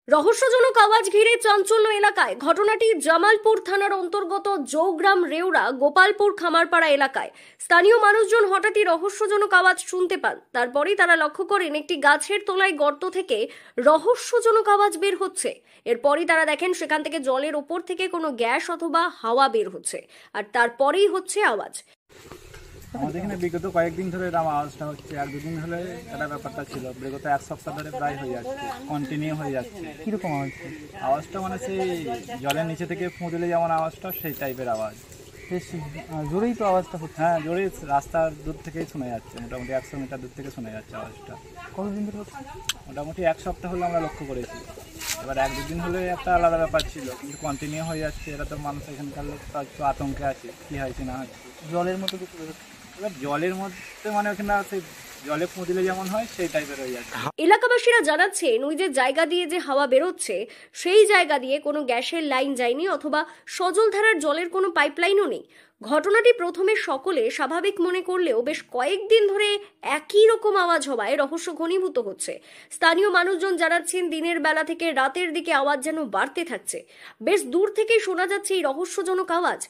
রহস্যজনক আওয়াজ ঘিরে চাঞ্চল্য এলাকায়। ঘটনাটি জামালপুর থানার অন্তর্গত জৌগ্রাম রেউরা গোপালপুর খামারপাড়া এলাকায়। স্থানীয় মানুষজন হঠাৎই রহস্যজনক আওয়াজ শুনতে পান। তারপরেই তারা লক্ষ্য করেন একটি গাছের তলায় গর্ত থেকে রহস্যজনক আওয়াজ বের হচ্ছে। এরপরই তারা দেখেন সেখান থেকে জলের ওপর থেকে কোনো গ্যাস অথবা হাওয়া বের হচ্ছে, আর তারপরেই হচ্ছে আওয়াজ। আমাদের এখানে বিগত কয়েকদিন ধরে এরকম আওয়াজটা হচ্ছে, আর দুদিন হলে একটা ব্যাপারটা ছিল, বিগত এক সপ্তাহ ধরে প্রায় হয়ে যাচ্ছে, কন্টিনিউ হয়ে যাচ্ছে। কিরকম আওয়াজ? আওয়াজটা মানে সেই জলের নিচে থেকে ফুঁ দিলে যেমন আওয়াজটা, সেই টাইপের আওয়াজ। বেশ জোরেই তো আওয়াজটা হচ্ছে। হ্যাঁ, জোরে রাস্তার দূর থেকেই শোনা যাচ্ছে, মোটামুটি 100 মিটার দূর থেকে শোনা যাচ্ছে আওয়াজটা। কতদিন ধরে হচ্ছে? মোটামুটি এক সপ্তাহ হলো আমরা লক্ষ্য করেছি। এবার এক দুদিন হলে একটা আলাদা ব্যাপার ছিল, কিন্তু কন্টিনিউ হয়ে যাচ্ছে। এটা তো মানুষ এখানকার লোক একটু আতঙ্কে আছে, কী হয়েছে না হয়েছে। জলের মতো কিছু বেরোচ্ছে? এবার জলের মধ্যে মানে ওখানে সেই জলে ফুঁ দিলে যেমন হয় সেই টাইপের হয়ে যাচ্ছে। এলাকাবাসীরা জানাচ্ছেন ওই যে জায়গা দিয়ে যে হাওয়া বেরোচ্ছে সেই জায়গা দিয়ে কোনো গ্যাসের লাইন যায়নি অথবা সজলধারার জলের কোনো পাইপলাইনও নেই। ঘটনাটি প্রথমে সকলে স্বাভাবিক মনে করলেও বেশ কয়েকদিন ধরে একই রকম আওয়াজ হওয়ায় রহস্য ঘনীভূত হচ্ছে। স্থানীয় মানুষজন জানাচ্ছেন দিনের বেলা থেকে রাতের দিকে আওয়াজ যেন বাড়তে থাকছে। বেশ দূর থেকেই শোনা যাচ্ছে এই রহস্যজনক আওয়াজ।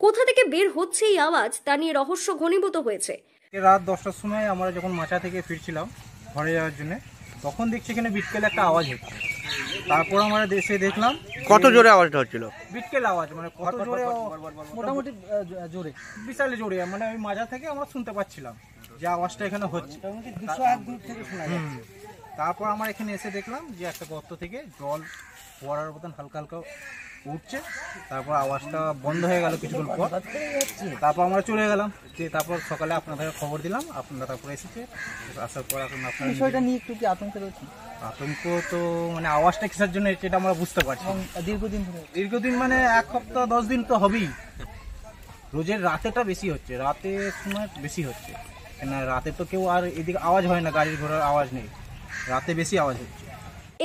কোথা থেকে বের হচ্ছে এই আওয়াজ তা নিয়ে রহস্য ঘনীভূত হয়েছে। রাত 10টার সময় আমরা যখন মাচা থেকে ফিরছিলাম ঘরে যাওয়ার জন্য, তখন দেখছি এখানে বিটকেল একটা আওয়াজ হচ্ছে। তারপর আমরা এসে দেখলাম কত জোরে আওয়াজটা হচ্ছিল। বিটকেল আওয়াজ মানে কত জোরে, মোটামুটি জোরে, বিশাল জোরে, মানে ওই মাচা থেকে আমরা শুনতে পাচ্ছিলাম যে আওয়াজটা এখানে হচ্ছে। 200 দূর থেকে শোনা যাচ্ছে। তারপর আমরা এখানে এসে দেখলাম যে একটা গর্ত থেকে জল ফোয়ারার মতন হালকা হালকা উঠছে। তারপর আওয়াজটা বন্ধ হয়ে গেল কিছুক্ষণ পর। তারপর আমরা চলে গেলাম, যে তারপর সকালে আপনাদের খবর দিলাম, আপনারা তারপরে এসেছে। আসার পর এখন আপনার বিষয়টা নিয়ে একটু কি আতঙ্ক রয়েছে? আতঙ্ক তো মানে আওয়াজটা কিসের জন্য এটা আমরা বুঝতে পারছি। দীর্ঘদিন মানে 1 সপ্তাহ 10 দিন তো হবেই। রোজের রাতেটা বেশি হচ্ছে, রাতের সময় বেশি হচ্ছে। কেন রাতে তো কেউ আর এদিকে আওয়াজ হয় না, গাড়ির ঘোড়ার আওয়াজ নেই, রাতে বেশি আওয়াজ হচ্ছে।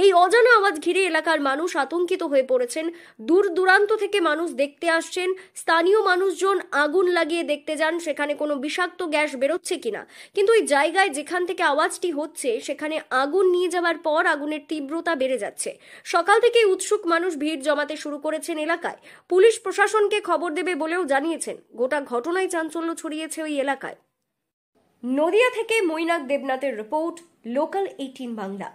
এই অজানা আওয়াজ ঘিরে এলাকার মানুষ আতঙ্কিত হয়ে পড়েছেন। দূর দূরান্ত থেকে মানুষ দেখতে আসছেন। স্থানীয় মানুষজন আগুন লাগিয়ে দেখতে যান সেখানে কোনো বিষাক্ত গ্যাস বেরোচ্ছে কিনা। কিন্তু এই জায়গায় যেখান থেকে আওয়াজটি হচ্ছে সেখানে আগুন নিয়ে যাওয়ার পর আগুনের তীব্রতা বেড়ে যাচ্ছে। সকাল থেকে উৎসুক মানুষ ভিড় জমাতে শুরু করেছেন এলাকায়। পুলিশ প্রশাসনকে খবর দেবে বলেও জানিয়েছেন। গোটা ঘটনায় চাঞ্চল্য ছড়িয়েছে ওই এলাকায়। নদিয়া থেকে মৈনাক দেবনাথের রিপোর্ট, লোকাল 18 বাংলা।